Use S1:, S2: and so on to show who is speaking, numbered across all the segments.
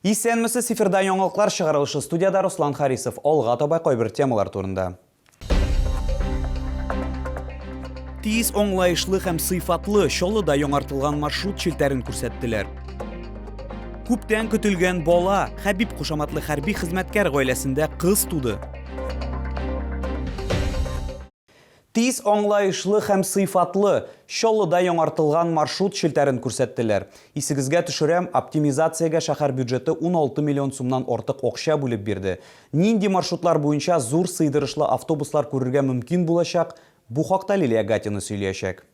S1: Исәнмесе сифирда яңалыклар чыгарылышы студияда Руслан Харисов. Олға табай койбір темалар турында. Тиз оңлайышлы һәм сыйфатлы Чоллыда яңартылган маршрут шилтәрен күрсәттеләр. Күптән көтелгән бала Хәбиб кушаматлы хәрби хезмәткәр гаиләсендә кыз туды. Тиз оңлайышлы һәм сыйфатлы Чоллыда яңартылган маршрут шилтәрен күрсәттеләр. Исегезгә төшерәм, оптимизациягә шәһәр бюджеты 16 миллион сумнан артык акча бүлеп бирде. Нинди маршрутлар буенча зур сыйдырышлы автобуслар күрергә мөмкин булачак? Бу хакта Лилия Гатина сөйләячәк.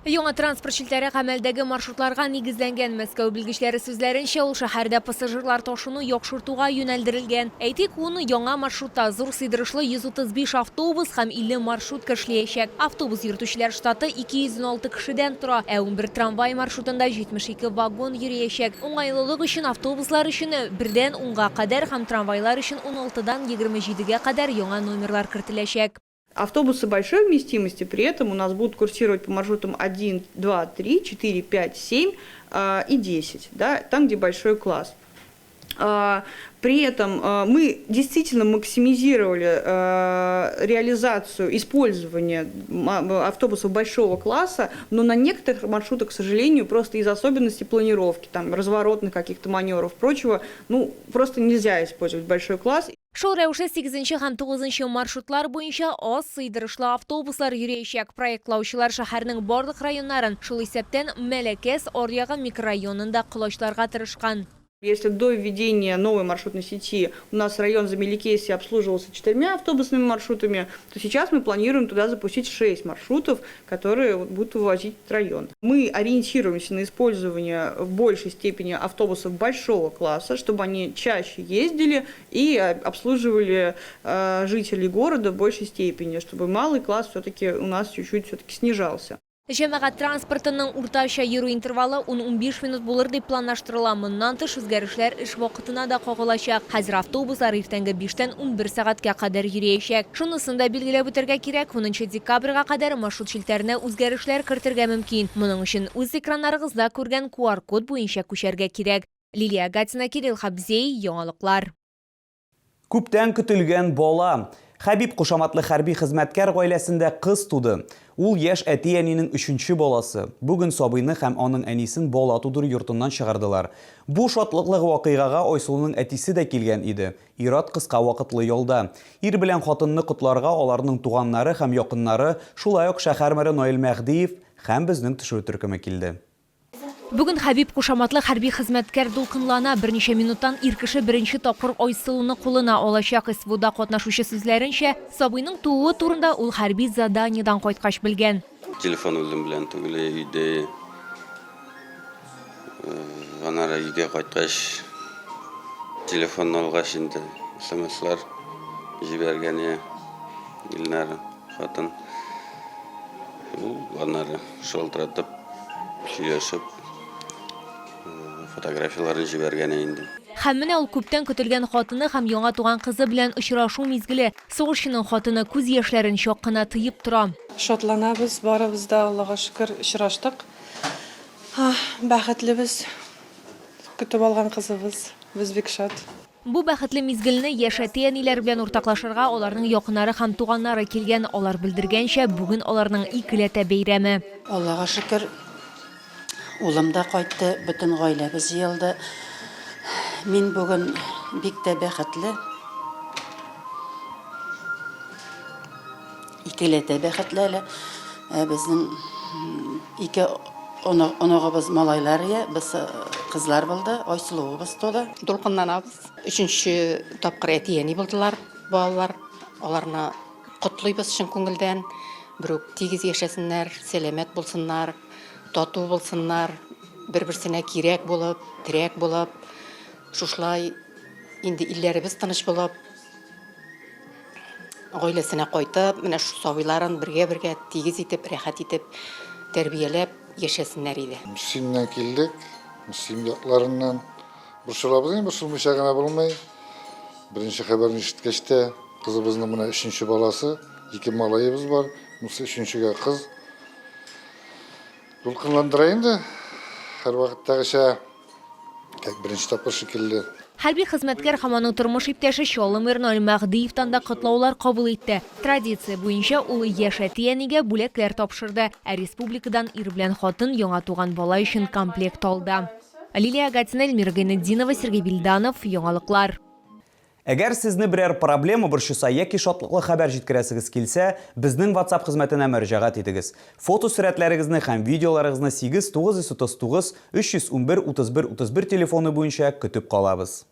S2: Яңа транспорт шилтәре гамәлдәге маршрутларга нигезләнгән. Мәскәү белгечләре сүзләренчә, ул шәһәрдә пассажирлар ташуны яхшыртуга юнәлдерелгән. Әйтик, уны яңа маршрутта зур сыйдырышлы 135 автобус һәм 50 маршрутка эшләячәк. Автобус йөртүчеләр штаты 216 кешедән тора, ә 11 трамвай маршрутында 72 вагон йөриячәк. Уңайлылык өчен автобуслар өчен 1-дән 10-га кадәр һәм трамвайлар өчен 16-дан 27-гә кадәр яңа номерлар кертеләчәк.
S3: Автобусы большой вместимости, при этом у нас будут курсировать по маршрутам 1, 2, 3, 4, 5, 7 и 10, да, там, где большой класс. При этом мы действительно максимизировали реализацию использования автобусов большого класса, но на некоторых маршрутах, к сожалению, просто из особенностей планировки, там, разворотных каких-то маневров, прочего, ну, просто нельзя использовать большой класс.
S2: Шул рәвешле 8 һәм 9 маршрутлар буенча аз сыйдырышлы автобуслар йөриячәк. Проектлаучылар шәһәрнең барлык районнарын, шул исәптән Мәләкәс, Аръягы микрорайонында кылычларга тырышкан.
S3: Если до введения новой маршрутной сети у нас район Замеликесья обслуживался 4 автобусными маршрутами, то сейчас мы планируем туда запустить 6 маршрутов, которые будут вывозить район. Мы ориентируемся на использование в большей степени автобусов большого класса, чтобы они чаще ездили и обслуживали жителей города в большей степени, чтобы малый класс все-таки у нас чуть-чуть снижался.
S2: Җәмәгать транспортының уртача йөрү интервалы 10-15 минут булыр дип планлаштырыла. Моннан тыш үзгәрешләр эш вакытына да кагылачак. Хәзер автобуслар иртәнге 5-тән 11 сәгатькә кадәр йөриячәк. Шунысын да билгеләп үтәргә кирәк. 10 декабрьгә кадәр маршрут шилтәренә үзгәрешләр кертергә мөмкин. Моның өчен үз экраннарыгызда күргән QR-код буенча күчәргә кирәк. Лилия Гатина, Кирилл Хабзей, яңалыклар.
S1: Күптән көтелгән бала Хәбиб кушаматлы хәрби хезмәткәр гаиләсендә кыз туды. Ул яшь әти-әнинең 3нче баласы. Бүген сабыйны һәм аның әнисен бала тудыру йортыннан чыгардылар. Бу шатлыклы вакыйгага Айсулның әтисе дә килгән иде. Ират кыска вакытлы ялда. Ир белән хатынны котларга аларның туганнары һәм якыннары, шулай ук шәһәр мэре Наил Мәхдиев һәм безнең төшерү төркеме килде.
S2: Бүген Хәбиб кушаматлы хәрби хезмәткәр дулкынлана. Берничә минуттан ир кеше беренче тапкыр Айсылуны кулына алачак. СВОда катнашучы сүзләренчә, сабыйның тууы турында ул хәрби заданиедан кайткач белгән.
S4: Телефон үлем белән түгел, өйдә анара өйгә кайткач телефон алгач инде смслар җибәргән Илнар хатын. Анары шалтыратып сөйләшеп фотографияларын җибәргән инде.
S2: Һәм менә ул күптән көтелгән хатыны һәм яңа туган кызы белән очрашу мизгеле. Сугышчының хатыны күз яшьләрен чак кына тыеп тора.
S5: Шатланабыз, барыбыз да Аллага шөкер очраштык. Бәхетлебез. Көтеп алган кызыбыз, без бик шат.
S2: Бу бәхетле мизгелне яшь әти-әниләр белән уртаклашырга аларның якыннары һәм туганнары килгән. Алар белдергәнчә, бүген аларның икеләтә бәйрәме.
S6: Аллага шөкер. Улым да кайтты, бөтен гаиләбез җыелды. Мин бүген бик тә бәхетле. Икеләтә бәхетле әле. Безнең ике оногыбыз малайлар я, без кызлар булды, Айсылуыбыз туды.
S7: Дулкынланабыз. 3нче тапкыр әти-әни булдылар, балалар. Аларны котлыйбыз чын күңелдән. Бирүк тигез яшәсеннәр, сәламәт булсыннар, тату булсыннар, бер-берсенә кирәк булып, терәк булып, шушлай инде илләребез тыныч булып, гаиләсенә кайтып, менә шу сабыйларын бергә тигез итеп, рәхәт итеп тәрбияләп яшәсеннәр иде.
S8: Мөселманнан килдек, мөселман якларыннан борчылабыз, борчылмыйча гына булмый. Беренче хәбәрне ишеткәч тә кызыбызның менә 3нче баласы, 2 малаебыз бар, 3нчегә кыз. Дулкынландыра инде. Һәр вакыттагыча Birinci topar şekilli.
S2: Хәрби хезмәткәр һәм аның тормыш иптәше Шолым Ирнал Мәгъдиевтан да котлаулар кабул итте. Традиция буенча ул яшь әти-әнигә бүләкләр тапшырды, ә республикадан ир белән хатын яңа туган бала өчен комплект алды. Лилия Гатина, Эльмира Гайнетдинова, Сергей Вильданов, Яңалыклар.
S1: Әгәр сезне берәр проблема борчыса яки шатлыклы хәбәр җиткерәсегез килсә, безнең WhatsApp хезмәтенә мөрәҗәгать итегез. Фото сурәтләрегезне һәм видеоларыгызны 8939 311 31 31 телефоны буенча көтеп калабыз.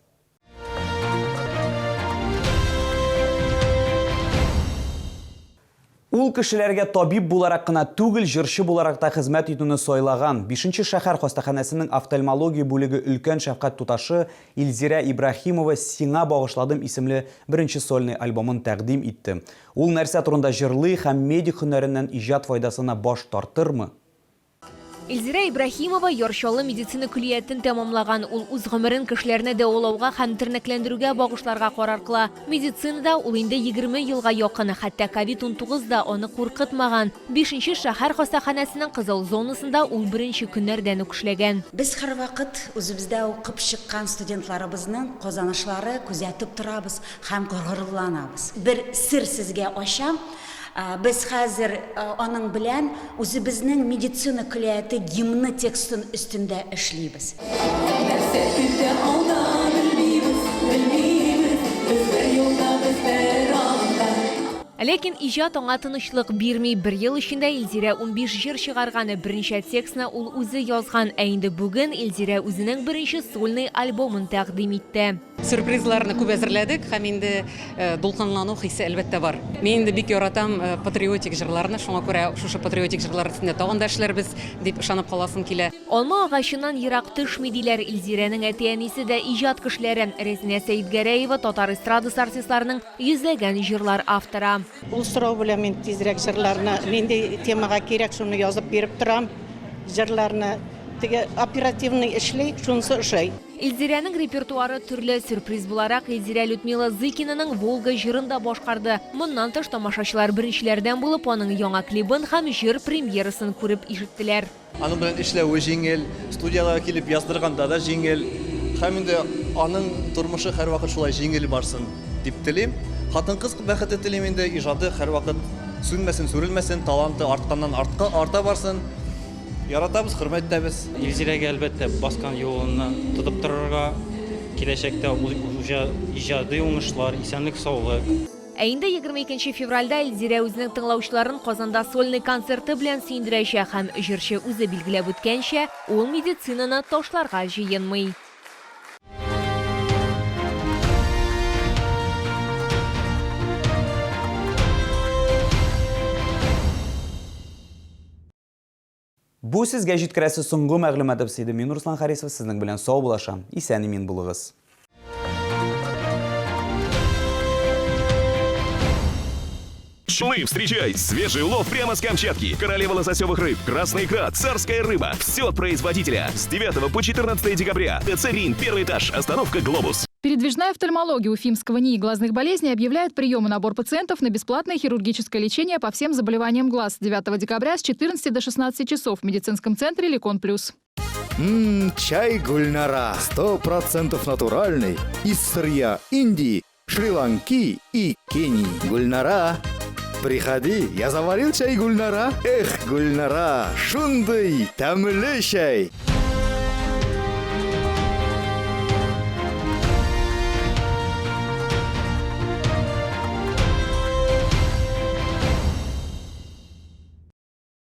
S1: Ул кешеләргә табиб буларак кына түгел, җырчы буларак та хезмәт итүне сайлаган 5-нче шәһәр хастаханәсенең офтальмология бүлеге өлкән шәфкать туташы Илзира Ибрахимова «Сиңа багышладым» исемле беренче сольный альбомын тәкъдим итте. Ул нәрсә турында җырлый һәм медик һөнәреннән иҗат файдасына баш тартырмы?
S2: Илзира Ибрахимова Яршалы медицина күлиятен тәмамлаган. Ул үз гомерен кешеләрне дәвалауга һәм тернәкләндерүгә багышларга карар кыла. Медицинада ул инде 20 елга якын, хәтта COVID-19 да аны куркытмаган. 5-нче шәһәр хастаханәсенең кызыл зонасында ул беренче көннәрдән үк эшләгән.
S9: Без һәрвакыт үзебездә укып чыккан студентларыбызның казанышлары күзәтеп торабыз һәм горурланабыз. Бер сер сезгә ачам. Biz хәзер аның белән үзебезнең медицина күлияте гимны текстын өстендә эшлибез.
S2: Ләкин иҗат аңа тынычлык бирми. Бер ел эчендә Илзира 15 җыр чыгарганы, беренче текстны ул үзе язган, ә инде бүген Илзира үзенең беренче сольный альбомын тәкъдим итте.
S7: Сюрпризларны күп әзерләдек һәм инде дулкынлану хисе әлбәттә бар. Мин инде бик яратам патриотик җырларны, шуңа күрә шушы патриотик җырлар өстендә тагын да эшләрбез дип ышанып каласым килә.
S2: Алма агачынан ерак төшми диләр. Илзираның әти-әнисе дә иҗат кешеләре. Резня Сәйдгәрәева татар эстрадасы артистларының йөзләгән җырлар авторы.
S5: Ул сорау белән мин тизрәк җырларны, нинди темага кирәк шуны язып биреп торам. Җырларны теге оперативный эшли, шунысы эшли.
S2: Илзираның репертуары төрле. Сюрприз буларак Илзира Людмила Зыкинаның Волга җырында башкарды. Моннан тыш тамашачылар беренчеләрдән булып аның яңа клибын һәм җыр премьерасын күреп ишеттеләр.
S10: Аның белән эшләүе җиңел, студияларга килеп яздырганда да җиңел. Һәм инде аның тормышы һәрвакыт шулай җиңел барсын дип телим. Хатын-кыз бәхете телим инде, иҗаты һәрвакыт сүнмәсен, сүрелмәсен, таланты артканнан арта барсын. Яратабыз, хөрмәттәбез.
S11: Илзирәгә әлбәттә баскан юлын тотып торырга, киләчәктә иҗади уңышлар, исәнлек, саулык.
S2: Ә инде 22 февральдә Илзира үзенең тыңлаучыларын Казанда сольный концерты белән сөендерәчәк һәм җырчы үзе билгеләп үткәнчә, ул медицинаны ташларга җыенмый.
S1: Бу сезгә җиткерәсе соңгы мәгълүмат иде. Мин Руслан Харисов сезнең белән сау булашам. Исән-имин булыгыз.
S12: Шли, встречай! Свежий улов прямо с Камчатки. Королева лососевых рыб, красный икра, царская рыба. Все от производителя. С 9 по 14 декабря. ТЦ «Рин», первый этаж, остановка «Глобус».
S13: Передвижная офтальмология Уфимского НИИ глазных болезней объявляет прием и набор пациентов на бесплатное хирургическое лечение по всем заболеваниям глаз 9 декабря с 14 до 16 часов в медицинском центре «Ликон Плюс».
S14: Чай Гульнара 100% натуральный из сырья Индии, Шри-Ланки и Кении. Гульнара, приходи, я заварил чай Гульнара. Эх, Гульнара, шундый, тәмле чай.